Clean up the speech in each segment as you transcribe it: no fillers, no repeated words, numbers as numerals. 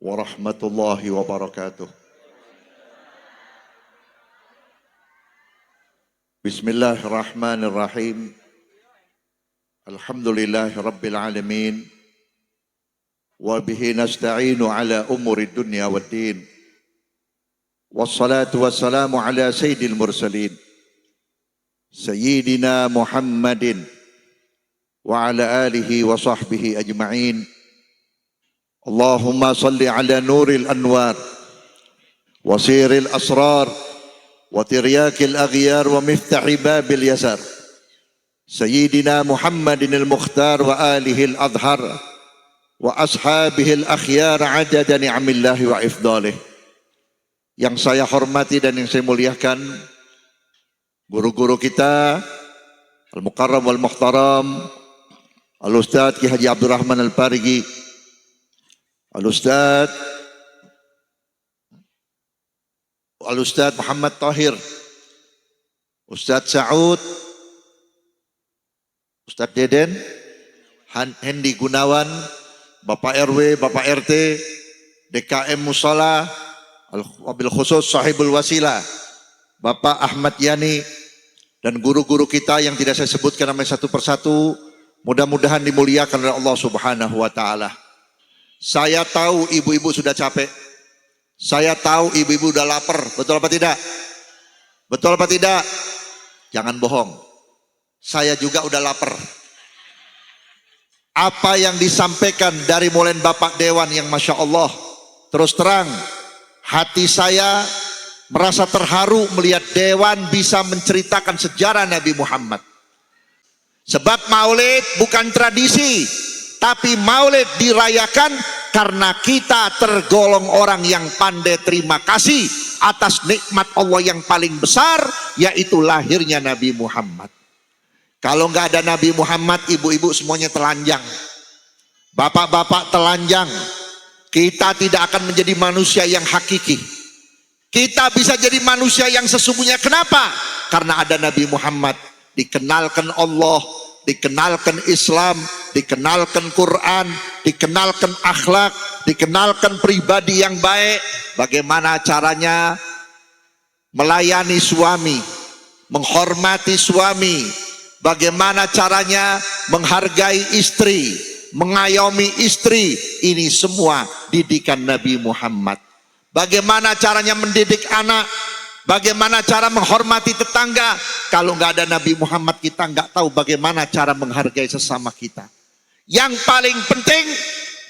warahmatullahi wabarakatuh. Bismillahirrahmanirrahim. Alhamdulillahi rabbil alamin. Wa bihi nasta'inu ala umuri dunya waddin. Wassalatu wassalamu ala sayyidil mursalin. Sayyidina Muhammadin wa ala alihi wa sahbihi ajma'in. Allahumma salli ala nuril anwar wa siril asrar wa tiryakil aghyar wa miftahi babil yasar Sayyidina Muhammadin al-Mukhtar wa alihi al-adhar wa ashabihi al-akhyar adada ni'amillahi wa ifdalih. Yang saya hormati dan yang saya muliakan guru-guru kita Al-Mukarram wal-Muhtaram Al-Ustadz Ki Haji Abdurrahman Al-Parigi, Al-Ustadz Muhammad Tahir, Ustadz Sa'ud, Ustadz Deden, Hendi Gunawan, Bapak RW, Bapak RT, DKM Musala, wabil khusus Sahibul Wasilah, Bapak Ahmad Yani, dan guru-guru kita yang tidak saya sebutkan namanya satu persatu, mudah-mudahan dimuliakan oleh Allah Subhanahu wa Ta'ala. Saya tahu ibu-ibu sudah capek. Saya tahu ibu-ibu udah lapar. Betul apa tidak? Betul apa tidak? Jangan bohong. Saya juga udah lapar. Apa yang disampaikan dari mulai Bapak Dewan yang Masya Allah, terus terang, hati saya merasa terharu melihat Dewan bisa menceritakan sejarah Nabi Muhammad. Sebab maulid bukan tradisi, tapi maulid dirayakan karena kita tergolong orang yang pandai terima kasih atas nikmat Allah yang paling besar, yaitu lahirnya Nabi Muhammad. Kalau nggak ada Nabi Muhammad, ibu-ibu semuanya telanjang, bapak-bapak telanjang. Kita tidak akan menjadi manusia yang hakiki. Kita bisa jadi manusia yang sesungguhnya. Kenapa? Karena ada Nabi Muhammad. Dikenalkan Allah, dikenalkan Islam, dikenalkan Quran, dikenalkan akhlak, dikenalkan pribadi yang baik. Bagaimana caranya melayani suami, menghormati suami, bagaimana caranya menghargai istri, mengayomi istri. Ini semua didikan Nabi Muhammad. Bagaimana caranya mendidik anak, bagaimana cara menghormati tetangga. Kalau nggak ada Nabi Muhammad, kita nggak tahu bagaimana cara menghargai sesama kita. Yang paling penting,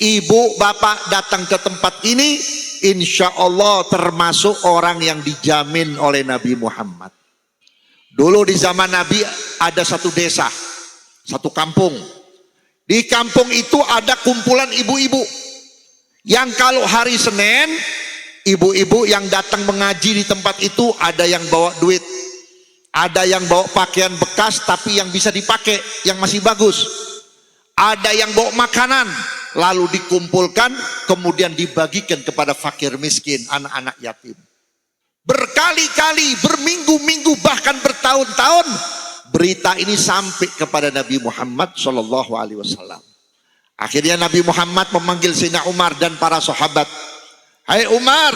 ibu bapak datang ke tempat ini, insya Allah termasuk orang yang dijamin oleh Nabi Muhammad. Dulu di zaman Nabi ada satu desa, satu kampung. Di kampung itu ada kumpulan ibu-ibu yang kalau hari Senin, ibu-ibu yang datang mengaji di tempat itu ada yang bawa duit, ada yang bawa pakaian bekas tapi yang bisa dipakai, yang masih bagus, ada yang bawa makanan lalu dikumpulkan kemudian dibagikan kepada fakir miskin, anak-anak yatim. Berkali-kali, berminggu-minggu, bahkan bertahun-tahun berita ini sampai kepada Nabi Muhammad SAW. Akhirnya Nabi Muhammad memanggil Sayyidina Umar dan para sahabat. Hai Umar,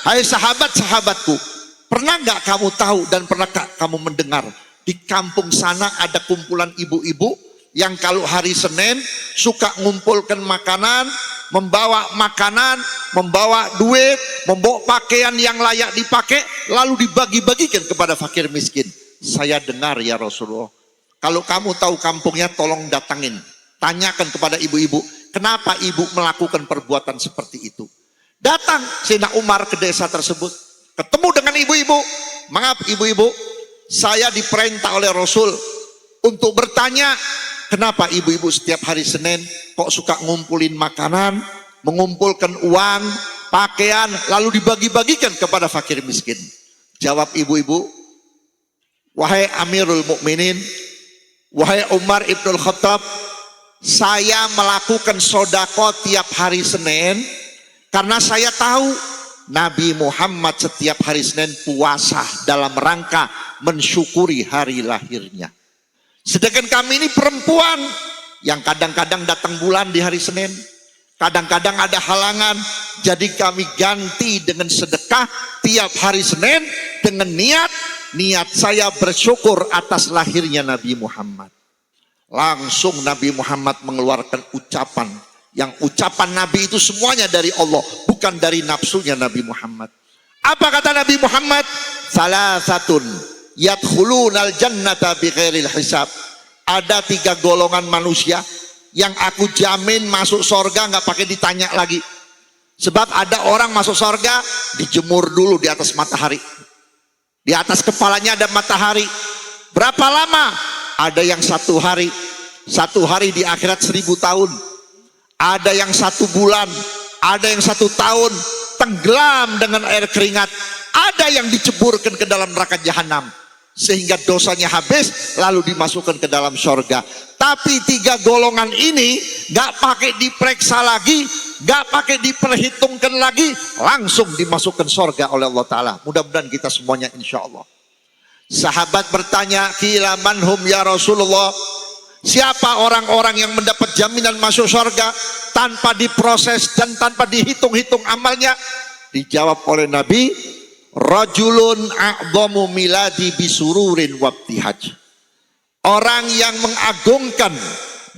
hai sahabat-sahabatku, pernah nggak kamu tahu dan pernahkah kamu mendengar di kampung sana ada kumpulan ibu-ibu yang kalau hari Senin suka ngumpulkan makanan, membawa makanan, membawa duit, membawa pakaian yang layak dipakai, lalu dibagi-bagikan kepada fakir miskin. Saya dengar ya Rasulullah, kalau kamu tahu kampungnya tolong datangin, tanyakan kepada ibu-ibu, kenapa ibu melakukan perbuatan seperti itu. Datang Sayyidina Umar ke desa tersebut, ketemu dengan ibu-ibu. Maaf ibu-ibu, saya diperintah oleh Rasul untuk bertanya, kenapa ibu-ibu setiap hari Senin kok suka ngumpulin makanan, mengumpulkan uang, pakaian, lalu dibagi-bagikan kepada fakir miskin. Jawab ibu-ibu, wahai Amirul Mukminin, wahai Umar Ibnul Khattab, saya melakukan sodako tiap hari Senin karena saya tahu Nabi Muhammad setiap hari Senin puasa dalam rangka mensyukuri hari lahirnya. Sedangkan kami ini perempuan yang kadang-kadang datang bulan di hari Senin, kadang-kadang ada halangan, Jadi kami ganti dengan sedekah tiap hari Senin dengan niat saya bersyukur atas lahirnya Nabi Muhammad. Langsung Nabi Muhammad mengeluarkan ucapan, yang ucapan Nabi itu semuanya dari Allah, bukan dari nafsunya Nabi Muhammad. Apa kata Nabi Muhammad? Salasatun yadkhulunal jannata bighairil hisab. Ada 3 golongan manusia yang aku jamin masuk sorga nggak pakai ditanya lagi. Sebab ada orang masuk sorga dijemur dulu di atas matahari. Di atas kepalanya ada matahari. Berapa lama? Ada yang 1 hari. 1 hari di akhirat 1000 tahun. Ada yang 1 bulan. Ada yang 1 tahun. Tenggelam dengan air keringat. Ada yang diceburkan ke dalam neraka jahanam. Sehingga dosanya habis lalu dimasukkan ke dalam sorga. Tapi 3 golongan ini gak pakai diperiksa lagi, gak pakai diperhitungkan lagi, langsung dimasukkan sorga oleh Allah Ta'ala. Mudah-mudahan kita semuanya insya Allah. Sahabat bertanya, qila manhum ya Rasulullah, siapa orang-orang yang mendapat jaminan masuk sorga tanpa diproses dan tanpa dihitung-hitung amalnya? Dijawab oleh Nabi, rajulun a'dhamu miladi bisururin wabtihaj. Orang yang mengagungkan,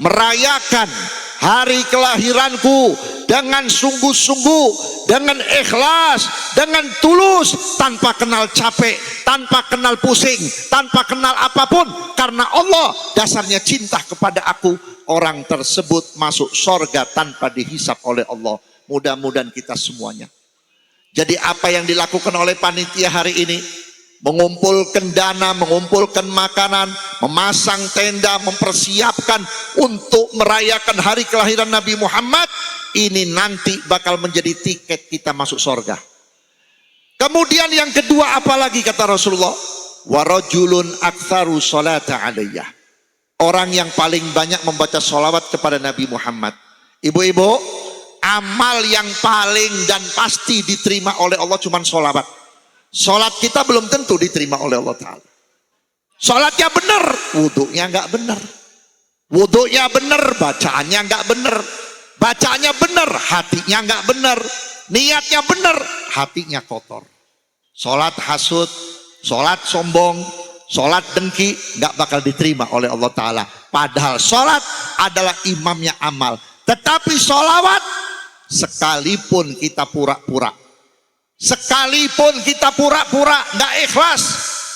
merayakan hari kelahiranku dengan sungguh-sungguh, dengan ikhlas, dengan tulus, tanpa kenal capek, tanpa kenal pusing, tanpa kenal apapun, karena Allah dasarnya cinta kepada aku. Orang tersebut masuk sorga tanpa dihisap oleh Allah. Mudah-mudahan kita semuanya. Jadi apa yang dilakukan oleh panitia hari ini, mengumpulkan dana, mengumpulkan makanan, memasang tenda, mempersiapkan untuk merayakan hari kelahiran Nabi Muhammad, ini nanti bakal menjadi tiket kita masuk surga. Kemudian yang kedua apalagi kata Rasulullah? Warajulun aktsaru sholata alaiyah. Orang yang paling banyak membaca sholawat kepada Nabi Muhammad. Ibu-ibu, amal yang paling dan pasti diterima oleh Allah cuma sholawat. Sholat kita belum tentu diterima oleh Allah Ta'ala. Sholatnya benar, wudhunya nggak benar. Wudhunya benar, bacaannya nggak benar. Bacaannya benar, hatinya nggak benar. Niatnya benar, hatinya kotor. Sholat hasud, sholat sombong, sholat dengki, nggak bakal diterima oleh Allah Ta'ala. Padahal sholat adalah imamnya amal. Tetapi sholawat, sekalipun kita pura-pura, sekalipun kita pura-pura nggak ikhlas,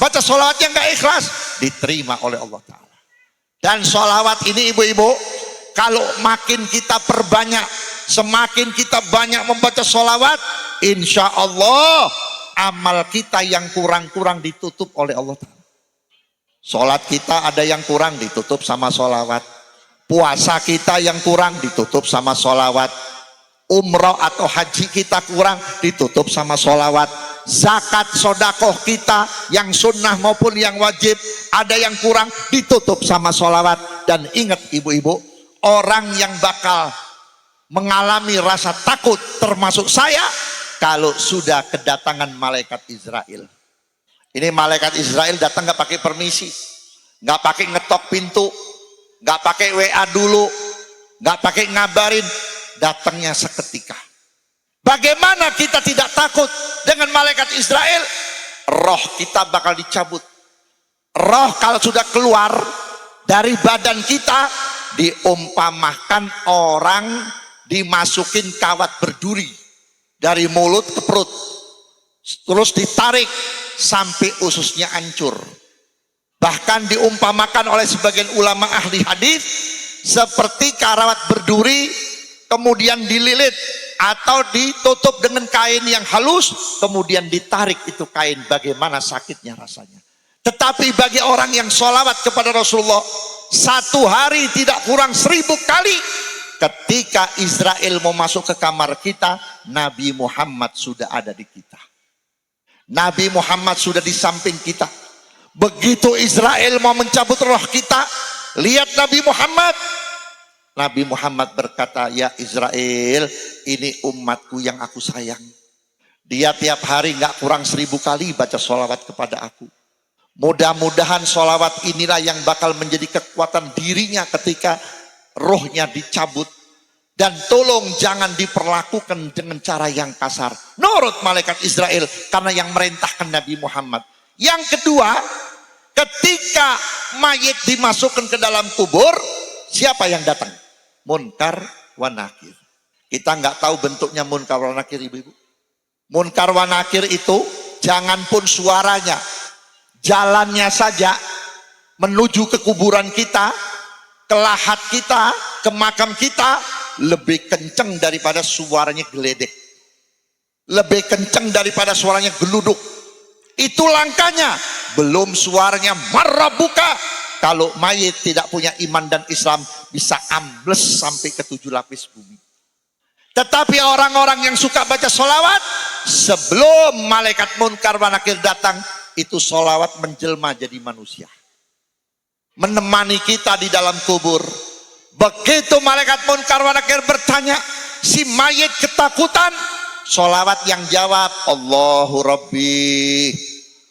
baca sholawatnya nggak ikhlas, diterima oleh Allah Ta'ala. Dan sholawat ini ibu-ibu, kalau makin kita perbanyak, semakin kita banyak membaca sholawat, insya Allah amal kita yang kurang-kurang ditutup oleh Allah Ta'ala. Sholat kita ada yang kurang, ditutup sama sholawat. Puasa kita yang kurang, ditutup sama sholawat. Umroh atau haji kita kurang, ditutup sama sholawat. Zakat sodakoh kita yang sunnah maupun yang wajib ada yang kurang, ditutup sama sholawat. Dan ingat ibu-ibu, orang yang bakal mengalami rasa takut termasuk saya kalau sudah kedatangan malaikat Israel. Ini malaikat Israel datang nggak pakai permisi, nggak pakai ngetok pintu, nggak pakai WA dulu, nggak pakai ngabarin, datangnya seketika. Bagaimana kita tidak takut dengan malaikat Israel? Roh kita bakal dicabut. Roh kalau sudah keluar dari badan kita, diumpamakan orang dimasukin kawat berduri dari mulut ke perut, terus ditarik sampai ususnya hancur. Bahkan diumpamakan oleh sebagian ulama ahli hadis seperti kawat berduri kemudian dililit atau ditutup dengan kain yang halus, kemudian ditarik itu kain, bagaimana sakitnya rasanya. Tetapi bagi orang yang sholawat kepada Rasulullah, 1 hari tidak kurang 1000 kali, ketika Israel mau masuk ke kamar kita, Nabi Muhammad sudah ada di kita. Nabi Muhammad sudah di samping kita. Begitu Israel mau mencabut roh kita, lihat Nabi Muhammad. Nabi Muhammad berkata, ya Israel, ini umatku yang aku sayang. Dia tiap hari nggak kurang 1000 kali baca sholawat kepada aku. Mudah-mudahan sholawat inilah yang bakal menjadi kekuatan dirinya ketika rohnya dicabut. Dan tolong jangan diperlakukan dengan cara yang kasar. Nurut malaikat Israel karena yang merintahkan Nabi Muhammad. Yang kedua, ketika mayit dimasukkan ke dalam kubur, siapa yang datang? Munkar wa nakir. Kita nggak tahu bentuknya munkar wa nakir, ibu-ibu. Munkar wa nakir itu jangan pun suaranya, jalannya saja menuju ke kuburan kita, ke lahat kita, ke makam kita, lebih kenceng daripada suaranya geledek, lebih kenceng daripada suaranya geluduk. Itu langkahnya. Belum suaranya marrabuka. Kalau mayit tidak punya iman dan Islam, bisa ambles sampai ke 7 lapis bumi. Tetapi orang-orang yang suka baca sholawat, sebelum malaikat munkar wa nakir datang, itu sholawat menjelma jadi manusia, menemani kita di dalam kubur. Begitu malaikat munkar wa nakir bertanya, si mayit ketakutan, sholawat yang jawab, Allahu Rabbi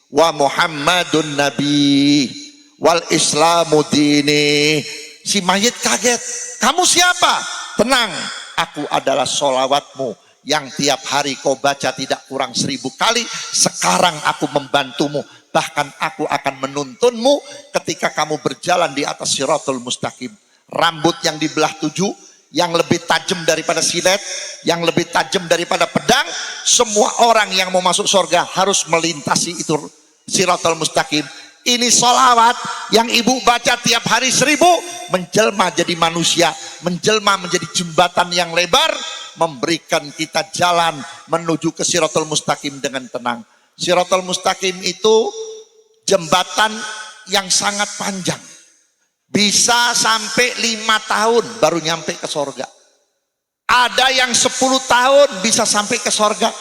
wa Muhammadun Nabi wal Islamu dini. Si mayit kaget, kamu siapa? Tenang, aku adalah sholawatmu yang tiap hari kau baca tidak kurang 1000 kali. Sekarang aku membantumu, bahkan aku akan menuntunmu ketika kamu berjalan di atas Shirathul Mustaqim. Rambut yang dibelah 7, yang lebih tajam daripada silet, yang lebih tajam daripada pedang. Semua orang yang mau masuk surga harus melintasi itu Shirathul Mustaqim. Ini sholawat yang ibu baca tiap hari 1000, menjelma jadi manusia, menjelma menjadi jembatan yang lebar, memberikan kita jalan menuju ke Shirathul Mustaqim dengan tenang. Shirathul Mustaqim itu jembatan yang sangat panjang. Bisa sampai 5 tahun baru nyampe ke sorga. Ada yang 10 tahun bisa sampai ke sorga.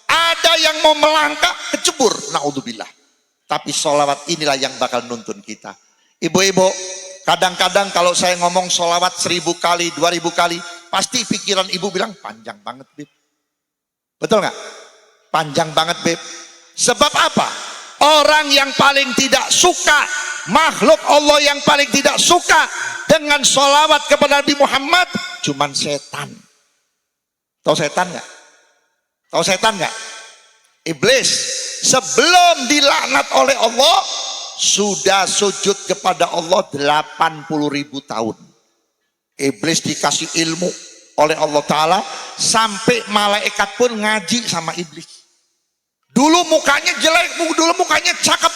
Ada yang mau melangkah kecebur, naudzubillah. Tapi sholawat inilah yang bakal nuntun kita. Ibu-ibu, kadang-kadang kalau saya ngomong sholawat 1000 kali, 2000 kali, pasti pikiran ibu bilang, panjang banget, Beb. Betul nggak? Panjang banget, Beb. Sebab apa? Orang yang paling tidak suka, makhluk Allah yang paling tidak suka dengan sholawat kepada Nabi Muhammad, cuman setan. Tahu setan nggak? Tahu setan nggak? Iblis. Sebelum dilaknat oleh Allah, sudah sujud kepada Allah 80.000 tahun. Iblis dikasih ilmu oleh Allah Ta'ala, sampai malaikat pun ngaji sama iblis. Dulu mukanya jelek, dulu mukanya cakep,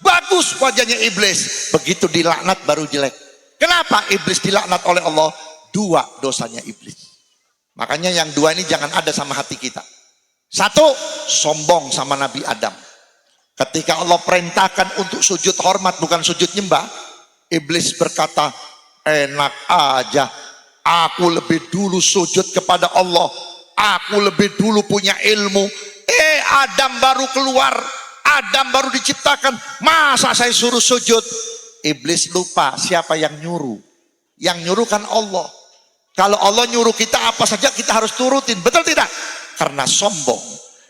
bagus wajahnya iblis. Begitu dilaknat baru jelek. Kenapa iblis dilaknat oleh Allah? 2 dosanya iblis. Makanya yang 2 ini jangan ada sama hati kita. 1, sombong sama Nabi Adam. Ketika Allah perintahkan untuk sujud hormat, bukan sujud nyembah, iblis berkata, enak aja, aku lebih dulu sujud kepada Allah, aku lebih dulu punya ilmu. Adam baru keluar, Adam baru diciptakan, masa saya suruh sujud? Iblis lupa siapa yang nyuruh. Yang nyuruh kan Allah. Kalau Allah nyuruh kita apa saja kita harus turutin, betul tidak? Karena sombong.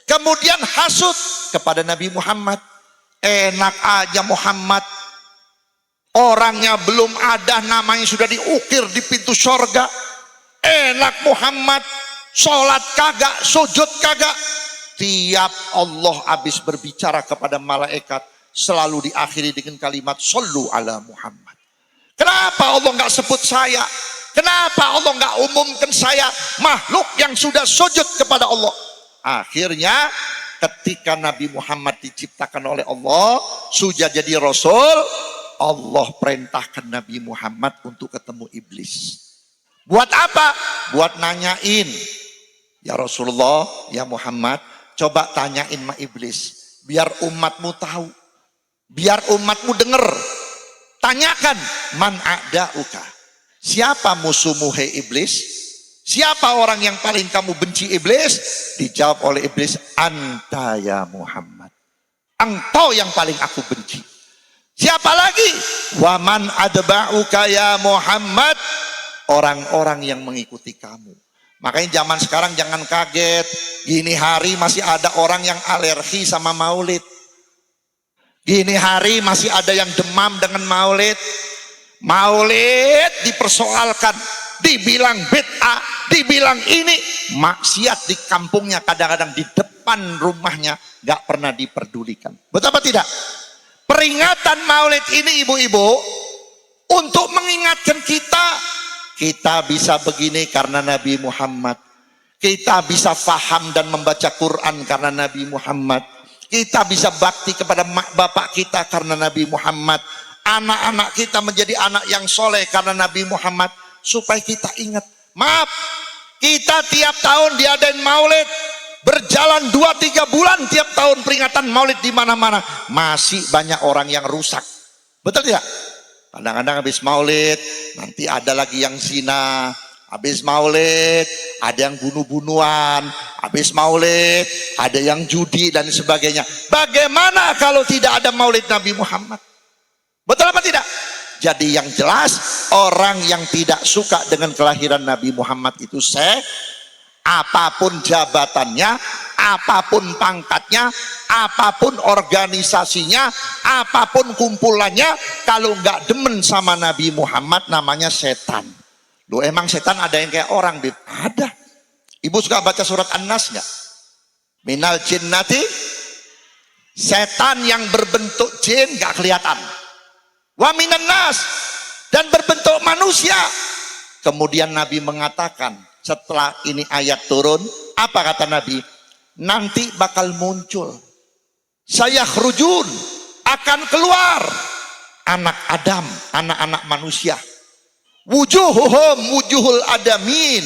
Kemudian hasud kepada Nabi Muhammad. Enak aja Muhammad, orangnya belum ada, namanya sudah diukir di pintu surga. Enak Muhammad, sholat kagak, sujud kagak. Tiap Allah habis berbicara kepada malaikat, selalu diakhiri dengan kalimat shollu ala Muhammad. Kenapa Allah nggak sebut saya? Kenapa Allah nggak umumkan saya, makhluk yang sudah sujud kepada Allah? Akhirnya ketika Nabi Muhammad diciptakan oleh Allah, sudah jadi Rasul, Allah perintahkan Nabi Muhammad untuk ketemu iblis. Buat apa? Buat nanyain, ya Rasulullah, ya Muhammad, coba tanyain sama iblis, biar umatmu tahu, biar umatmu dengar. Tanyakan, man a'da'uka, siapa musuhmu hai iblis? Siapa orang yang paling kamu benci iblis? Dijawab oleh iblis, anta ya Muhammad, engkau yang paling aku benci. Siapa lagi? Waman adba'uka ya Muhammad, orang-orang yang mengikuti kamu. Makanya zaman sekarang jangan kaget, gini hari masih ada orang yang alergi sama maulid. Gini hari masih ada yang demam dengan maulid. Maulid dipersoalkan, dibilang bid'ah, dibilang ini maksiat di kampungnya, kadang-kadang di depan rumahnya gak pernah diperdulikan. Betul apa tidak? Peringatan Maulid ini ibu-ibu untuk mengingatkan kita bisa begini karena Nabi Muhammad. Kita bisa faham dan membaca Quran karena Nabi Muhammad. Kita bisa bakti kepada mak bapak kita karena Nabi Muhammad. Anak-anak kita menjadi anak yang soleh karena Nabi Muhammad. Supaya kita ingat, maaf, kita tiap tahun diadain Maulid, berjalan 2-3 bulan tiap tahun peringatan Maulid di mana-mana, masih banyak orang yang rusak. Betul tidak? Kadang-kadang habis Maulid nanti ada lagi yang zina, habis Maulid ada yang bunuh-bunuhan, habis Maulid ada yang judi dan sebagainya. Bagaimana kalau tidak ada Maulid Nabi Muhammad? Betul apa tidak? Jadi yang jelas, orang yang tidak suka dengan kelahiran Nabi Muhammad itu apapun jabatannya, apapun pangkatnya, apapun organisasinya, apapun kumpulannya, kalau nggak demen sama Nabi Muhammad namanya setan. Loh, emang setan ada yang kayak orang, Bib? Ada. Ibu suka baca surat An-Nas nggak? Minal jinnati, setan yang berbentuk jin nggak kelihatan. Wa minan nas, dan berbentuk manusia. Kemudian Nabi mengatakan, setelah ini ayat turun, apa kata Nabi? Nanti bakal muncul, saya khurujun, akan keluar anak Adam, anak-anak manusia. Wujuhuhum wujuhul adamin,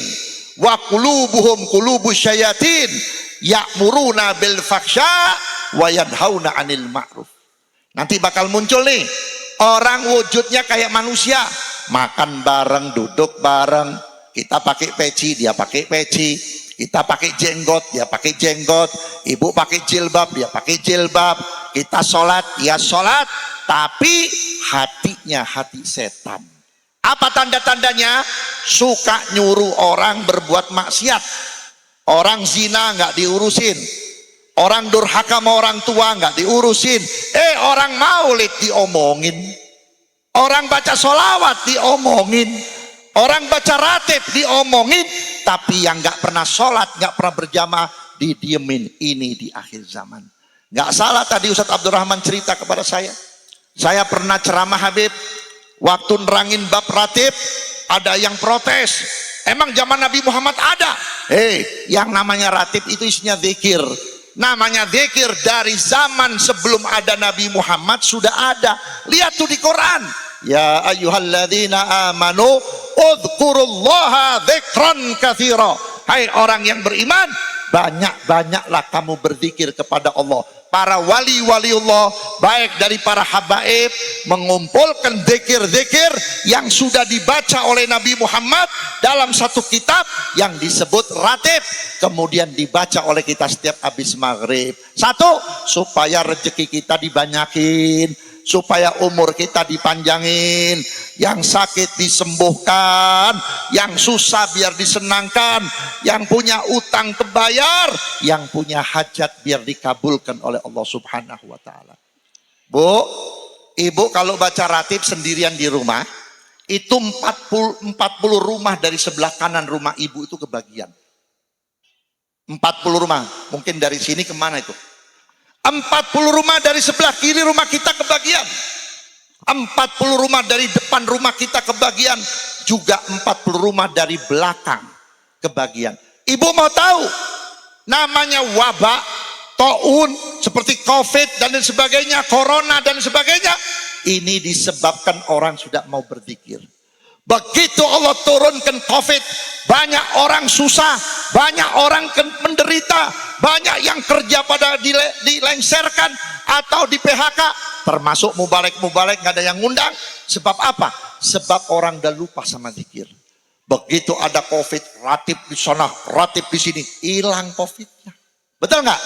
wa qulubuhum qulubus syayatin, ya'muruna bil faksha wa yanhauna 'anil ma'ruf. Nanti bakal muncul nih orang wujudnya kayak manusia, makan bareng, duduk bareng, kita pakai peci, dia pakai peci, kita pakai jenggot, dia pakai jenggot, ibu pakai jilbab, dia pakai jilbab, kita sholat, dia sholat, tapi hatinya hati setan. Apa tanda-tandanya? Suka nyuruh orang berbuat maksiat, orang zina nggak diurusin, orang durhaka sama orang tua nggak diurusin. Orang maulid diomongin, orang baca sholawat diomongin, orang baca ratib diomongin, tapi yang nggak pernah sholat, nggak pernah berjamaah didiemin. Ini di akhir zaman. Nggak salah tadi Ustadz Abdurrahman cerita kepada saya pernah ceramah Habib, waktu nerangin bab ratib, ada yang protes. Emang zaman Nabi Muhammad ada? Yang namanya ratib itu isinya zikir. Namanya zikir dari zaman sebelum ada Nabi Muhammad sudah ada. Lihat tuh di Quran. Ya ayyuhalladzina amanu udhkurullaha dzikran katsira. Hai orang yang beriman, banyak-banyaklah kamu berzikir kepada Allah. Para wali-waliullah, baik dari para habaib, mengumpulkan zikir-zikir yang sudah dibaca oleh Nabi Muhammad dalam satu kitab yang disebut ratib, kemudian dibaca oleh kita setiap habis maghrib. Satu, supaya rezeki kita dibanyakin, supaya umur kita dipanjangin, yang sakit disembuhkan, yang susah biar disenangkan, yang punya utang terbayar, yang punya hajat biar dikabulkan oleh Allah Subhanahu wa ta'ala. Bu, ibu kalau baca ratib sendirian di rumah, itu 40 rumah dari sebelah kanan rumah ibu itu kebagian. 40 rumah, mungkin dari sini kemana itu? 40 rumah dari sebelah kiri rumah kita kebagian, 40 rumah dari depan rumah kita kebagian, juga 40 rumah dari belakang kebagian. Ibu mau tahu namanya wabah, taun seperti COVID dan sebagainya, corona dan sebagainya, ini disebabkan orang sudah mau berzikir. Begitu Allah turunkan COVID, banyak orang susah, banyak orang menderita, banyak yang kerja pada dilengsarkan atau di PHK, termasuk mubalek-mubalek nggak ada yang ngundang. Sebab apa? Sebab orang udah lupa sama zikir. Begitu ada COVID, ratib di sana, ratib di sini, hilang COVID-nya. Betul nggak?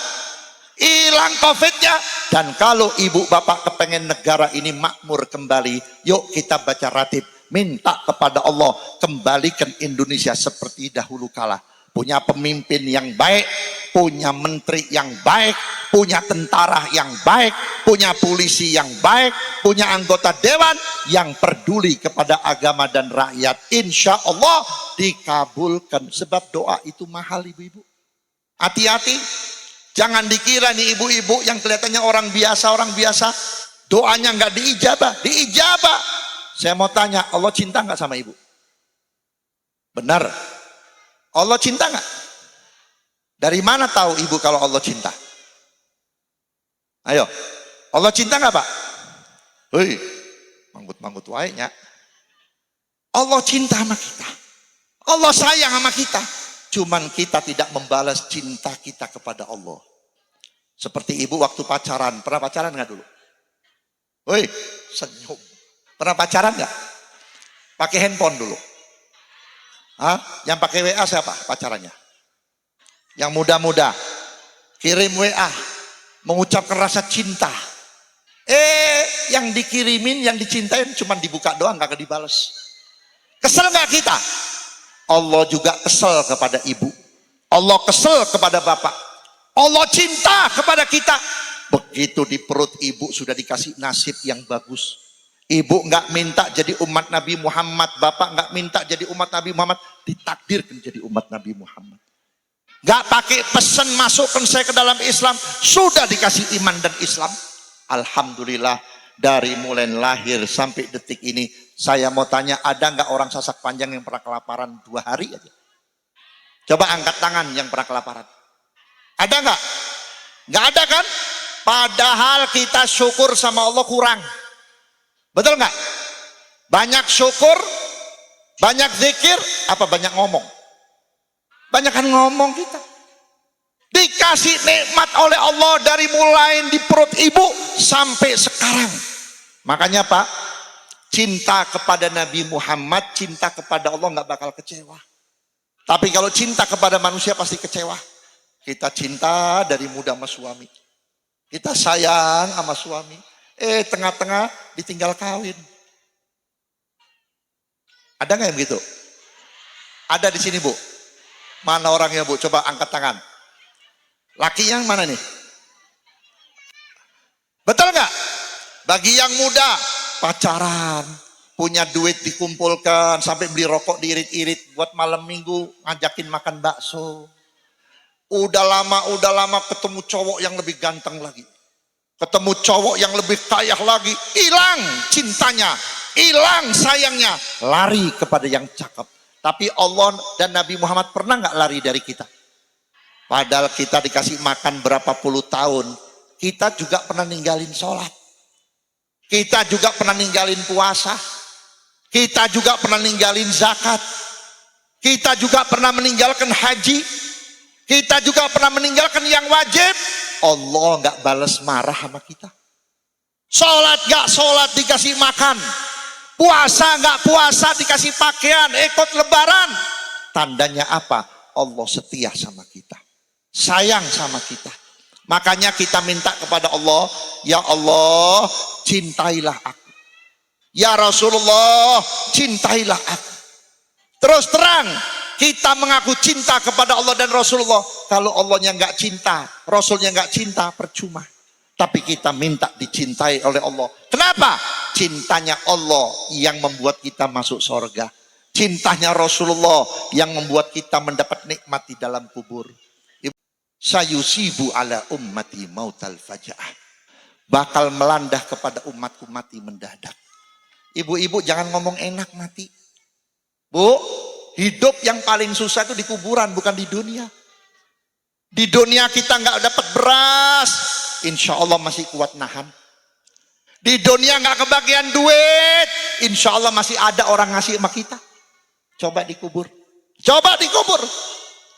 Hilang COVID-nya. Dan kalau ibu bapak kepengen negara ini makmur kembali, yuk kita baca ratib. Minta kepada Allah kembalikan Indonesia seperti dahulu kala, punya pemimpin yang baik, punya menteri yang baik, punya tentara yang baik, punya polisi yang baik, punya anggota dewan yang peduli kepada agama dan rakyat. Insya Allah dikabulkan. Sebab doa itu mahal ibu-ibu. Hati-hati. Jangan dikira nih ibu-ibu yang kelihatannya orang biasa, doanya nggak diijabah. Diijabah. Saya mau tanya, Allah cinta nggak sama ibu? Benar. Allah cinta nggak? Dari mana tahu ibu kalau Allah cinta? Ayo, Allah cinta nggak Pak? Hei, manggut-manggut wae-nya. Allah cinta sama kita. Allah sayang sama kita. Cuman kita tidak membalas cinta kita kepada Allah. Seperti ibu waktu pacaran. Pernah pacaran nggak dulu? Woi, senyum. Pernah pacaran nggak? Pakai handphone dulu. Hah? Yang pakai WA siapa pacarannya? Yang muda-muda. Kirim WA. Mengucapkan rasa cinta. Yang dikirimin, yang dicintain cuman dibuka doang, nggak dibales. Kesel nggak kita? Allah juga kesel kepada ibu. Allah kesel kepada bapak. Allah cinta kepada kita. Begitu di perut ibu sudah dikasih nasib yang bagus. Ibu nggak minta jadi umat Nabi Muhammad. Bapak nggak minta jadi umat Nabi Muhammad. Ditakdirkan jadi umat Nabi Muhammad. Nggak pakai pesan masukkan saya ke dalam Islam. Sudah dikasih iman dan Islam. Alhamdulillah. Dari mulai lahir sampai detik ini, saya mau tanya, ada nggak orang Sasak Panjang yang pernah kelaparan 2 hari aja? Coba angkat tangan yang pernah kelaparan. Ada nggak? Nggak ada kan? Padahal kita syukur sama Allah kurang. Betul nggak? Banyak syukur, banyak zikir, apa banyak ngomong? Banyakan ngomong kita. Dikasih nikmat oleh Allah dari mulai di perut ibu sampai sekarang. Makanya Pak, cinta kepada Nabi Muhammad, cinta kepada Allah nggak bakal kecewa. Tapi kalau cinta kepada manusia pasti kecewa. Kita cinta dari muda sama suami. Kita sayang sama suami. Tengah-tengah ditinggal kawin. Ada nggak yang begitu? Ada di sini Bu. Mana orangnya Bu? Coba angkat tangan. Laki yang mana nih? Betul nggak? Bagi yang muda, pacaran, punya duit dikumpulkan, sampai beli rokok diirit-irit, buat malam minggu ngajakin makan bakso. Udah lama ketemu cowok yang lebih ganteng lagi. Ketemu cowok yang lebih kaya lagi. Hilang cintanya, hilang sayangnya. Lari kepada yang cakep. Tapi Allah dan Nabi Muhammad pernah nggak lari dari kita? Padahal kita dikasih makan berapa puluh tahun. Kita juga pernah ninggalin sholat. Kita juga pernah ninggalin puasa. Kita juga pernah ninggalin zakat. Kita juga pernah meninggalkan haji. Kita juga pernah meninggalkan yang wajib. Allah nggak balas marah sama kita. Sholat nggak sholat dikasih makan. Puasa nggak puasa dikasih pakaian, ikut lebaran. Tandanya apa? Allah setia sama kita. Sayang sama kita. Makanya kita minta kepada Allah, ya Allah, cintailah aku. Ya Rasulullah, cintailah aku. Terus terang, kita mengaku cinta kepada Allah dan Rasulullah. Kalau Allahnya nggak cinta, Rasulnya nggak cinta, percuma. Tapi kita minta dicintai oleh Allah. Kenapa? Cintanya Allah yang membuat kita masuk surga. Cintanya Rasulullah yang membuat kita mendapat nikmat di dalam kubur. Sayusibu ala ummati mautal faja'ah. Bakal melandah kepada umatku mati mendadak. Ibu-ibu jangan ngomong enak mati. Bu, hidup yang paling susah itu di kuburan, bukan di dunia. Di dunia kita nggak dapat beras, insya Allah masih kuat nahan. Di dunia nggak kebagian duit, insya Allah masih ada orang ngasih sama kita. Coba dikubur. Coba dikubur.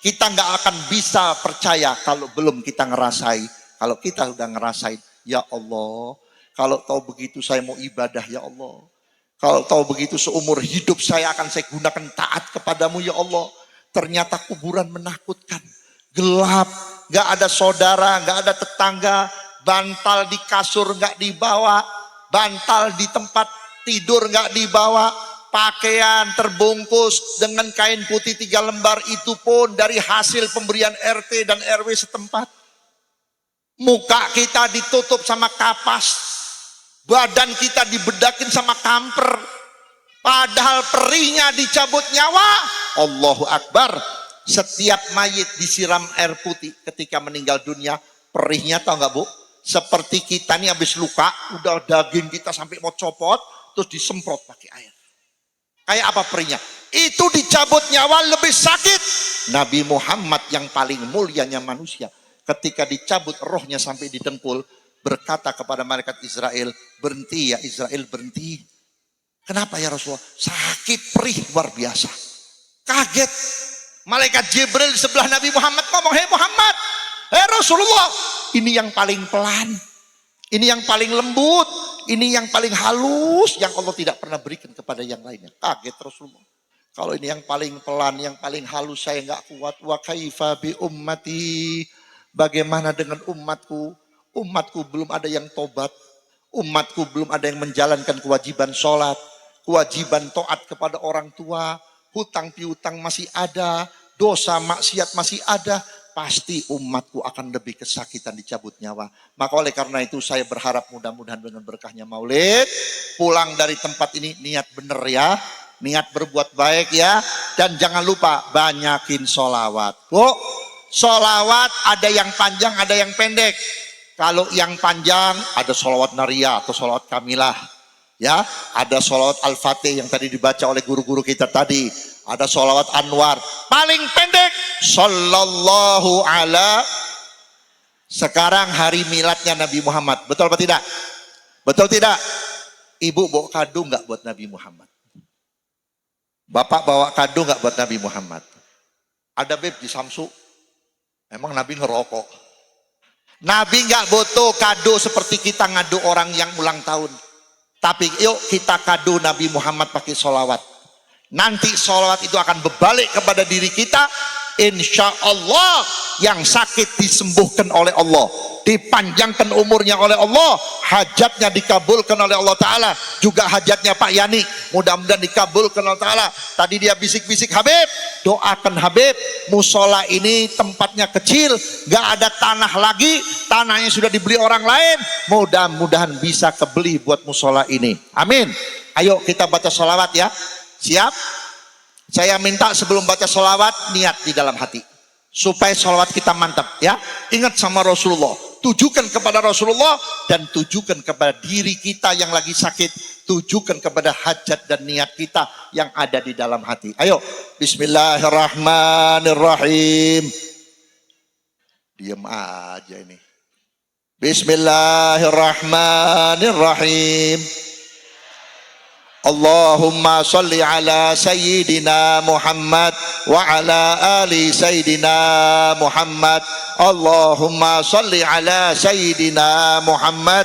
Kita nggak akan bisa percaya kalau belum kita ngerasai. Kalau kita sudah ngerasain, ya Allah, kalau tahu begitu saya mau ibadah, ya Allah. Kalau tahu begitu seumur hidup saya akan saya gunakan taat kepadamu, ya Allah. Ternyata kuburan menakutkan. Gelap, nggak ada saudara, nggak ada tetangga, bantal di kasur nggak dibawa, bantal di tempat tidur nggak dibawa. Pakaian terbungkus dengan kain putih 3 lembar itu pun dari hasil pemberian RT dan RW setempat. Muka kita ditutup sama kapas. Badan kita dibedakin sama kamper. Padahal perihnya dicabut nyawa. Allahu Akbar. Setiap mayit disiram air putih ketika meninggal dunia. Perihnya tahu nggak Bu? Seperti kita nih habis luka, udah daging kita sampai mau copot, terus disemprot pakai air. Kayak apa perihnya? Itu dicabut nyawa lebih sakit. Nabi Muhammad yang paling mulianya manusia, ketika dicabut rohnya sampai di dengkul, berkata kepada malaikat Israel, berhenti ya Israel, berhenti. Kenapa ya Rasulullah? Sakit perih luar biasa. Kaget. Malaikat Jibril di sebelah Nabi Muhammad ngomong, hei Muhammad, hei Rasulullah, ini yang paling pelan, ini yang paling lembut, ini yang paling halus, yang Allah tidak pernah berikan kepada yang lainnya. Kaget Rasulullah. Kalau ini yang paling pelan, yang paling halus, saya nggak kuat. Wa kaifa bi ummati, bagaimana dengan umatku? Umatku belum ada yang tobat, umatku belum ada yang menjalankan kewajiban sholat, kewajiban taat kepada orang tua, hutang piutang masih ada, dosa maksiat masih ada. Pasti umatku akan lebih kesakitan dicabut nyawa. Maka oleh karena itu saya berharap mudah-mudahan dengan berkahnya Maulid, pulang dari tempat ini niat bener ya, niat berbuat baik ya, dan jangan lupa banyakin sholawat. Bu, sholawat ada yang panjang ada yang pendek. Kalau yang panjang ada sholawat Naria atau sholawat Kamilah, ya, ada sholawat Al-Fatih yang tadi dibaca oleh guru-guru kita tadi, ada sholawat Anwar. Paling pendek sallallahu ala. Sekarang hari miladnya Nabi Muhammad, betul apa tidak? Betul tidak? Ibu bawa kado nggak buat Nabi Muhammad? Bapak bawa kado nggak buat Nabi Muhammad? Ada beb di Samsu, emang Nabi ngerokok? Nabi nggak butuh kado seperti kita ngadu orang yang ulang tahun. Tapi yuk kita kado Nabi Muhammad pakai sholawat. Nanti sholawat itu akan berbalik kepada diri kita. Insya Allah yang sakit disembuhkan oleh Allah, dipanjangkan umurnya oleh Allah, hajatnya dikabulkan oleh Allah Ta'ala. Juga hajatnya Pak Yani mudah-mudahan dikabulkan oleh Allah Ta'ala. Tadi dia bisik-bisik, Habib doakan Habib, musola ini tempatnya kecil, gak ada tanah lagi, tanahnya sudah dibeli orang lain, mudah-mudahan bisa kebeli buat musola ini, amin. Ayo kita baca sholawat ya. Siap? Saya minta sebelum baca sholawat niat di dalam hati supaya sholawat kita mantap ya. Ingat sama Rasulullah, tujukan kepada Rasulullah dan tujukan kepada diri kita yang lagi sakit, tujukan kepada hajat dan niat kita yang ada di dalam hati. Ayo, Bismillahirrahmanirrahim. Diam aja ini. Bismillahirrahmanirrahim. Allahumma salli ala Sayyidina Muhammad wa ala ali Sayyidina Muhammad. Allahumma salli ala Sayyidina Muhammad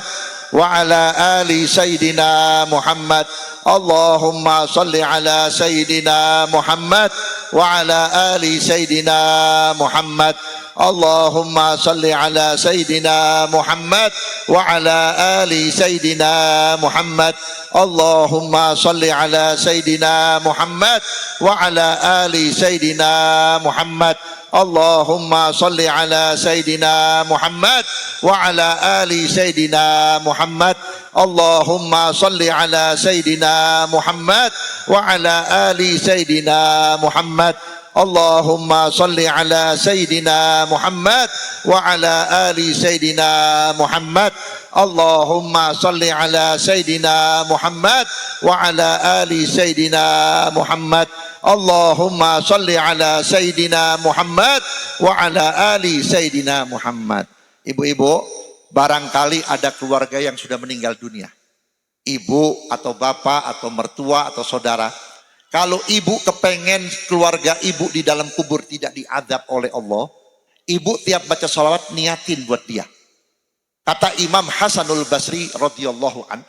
wa ala ali Sayyidina Muhammad. Allahumma salli ala Sayyidina Muhammad wa ala ali Sayyidina Muhammad. Allahumma salli ala Sayyidina Muhammad wa ala ali Sayyidina Muhammad. Allahumma salli ala Sayyidina Muhammad wa ala ali Sayyidina Muhammad. Allahumma salli ala Sayyidina Muhammad wa ala ali Sayyidina Muhammad. Allahumma salli ala Sayyidina Muhammad wa ala ali Sayyidina Muhammad. Allahumma salli ala Sayyidina Muhammad wa ala ali Sayyidina Muhammad. Allahumma salli ala Sayyidina Muhammad wa ala ali Sayyidina Muhammad. Allahumma salli ala Sayyidina Muhammad wa ala ali Sayyidina Muhammad. Ibu-ibu, barangkali ada keluarga yang sudah meninggal dunia, ibu atau bapak atau mertua atau saudara. Kalau ibu kepengen keluarga ibu di dalam kubur tidak diadab oleh Allah, ibu tiap baca sholawat niatin buat dia. Kata Imam Hasanul Basri radhiyallahu an,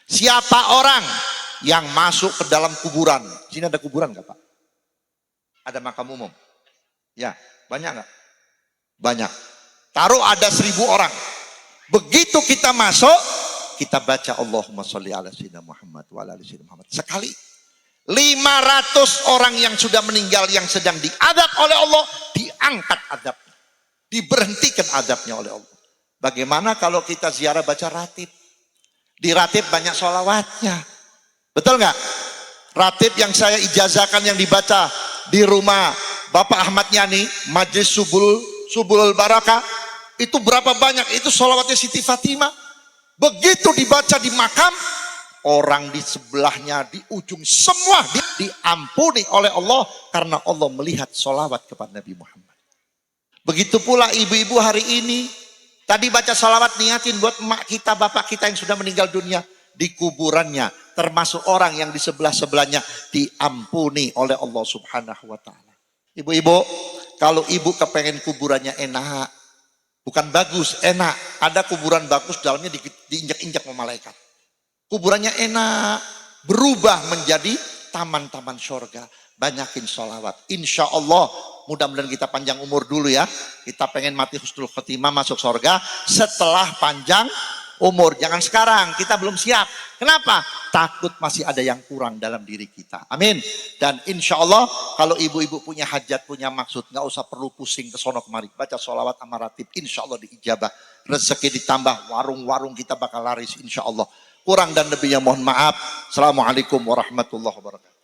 siapa orang yang masuk ke dalam kuburan, sini ada kuburan nggak Pak? Ada makam umum? Ya, banyak nggak? Banyak. Taruh ada 1000 orang. Begitu kita masuk, kita baca Allahumma sholli ala sayyidina Muhammad wa ala ali sayyidina Muhammad sekali. 500 orang yang sudah meninggal yang sedang diadab oleh Allah diangkat adabnya, diberhentikan adabnya oleh Allah. Bagaimana kalau kita ziarah baca ratib? Di ratib banyak sholawatnya. Betul nggak? Ratib yang saya ijazahkan yang dibaca di rumah Bapak Ahmad Yani, Majlis Subulul Barakah, itu berapa banyak? Itu sholawatnya Siti Fatimah. Begitu dibaca di makam, orang di sebelahnya, di ujung, semua diampuni oleh Allah karena Allah melihat sholawat kepada Nabi Muhammad. Begitu pula ibu-ibu hari ini, tadi baca sholawat niatin buat emak kita, bapak kita yang sudah meninggal dunia, di kuburannya, termasuk orang yang di sebelah-sebelahnya diampuni oleh Allah Subhanahu wa Ta'ala. Ibu-ibu, kalau ibu kepengen kuburannya enak, bukan bagus, enak. Ada kuburan bagus, dalamnya diinjak-injak sama malaikat. Kuburannya enak, berubah menjadi taman-taman surga. Banyakin sholawat. Insya Allah, mudah-mudahan kita panjang umur dulu ya. Kita pengen mati husnul khotimah masuk surga setelah panjang umur. Jangan sekarang, kita belum siap. Kenapa? Takut masih ada yang kurang dalam diri kita. Amin. Dan insya Allah, kalau ibu-ibu punya hajat, punya maksud, nggak usah perlu pusing ke sono kemari. Baca sholawat sama ratib, insya Allah diijabah. Rezeki ditambah, warung-warung kita bakal laris insya Allah. Kurang dan lebihnya mohon maaf. Assalamualaikum warahmatullahi wabarakatuh.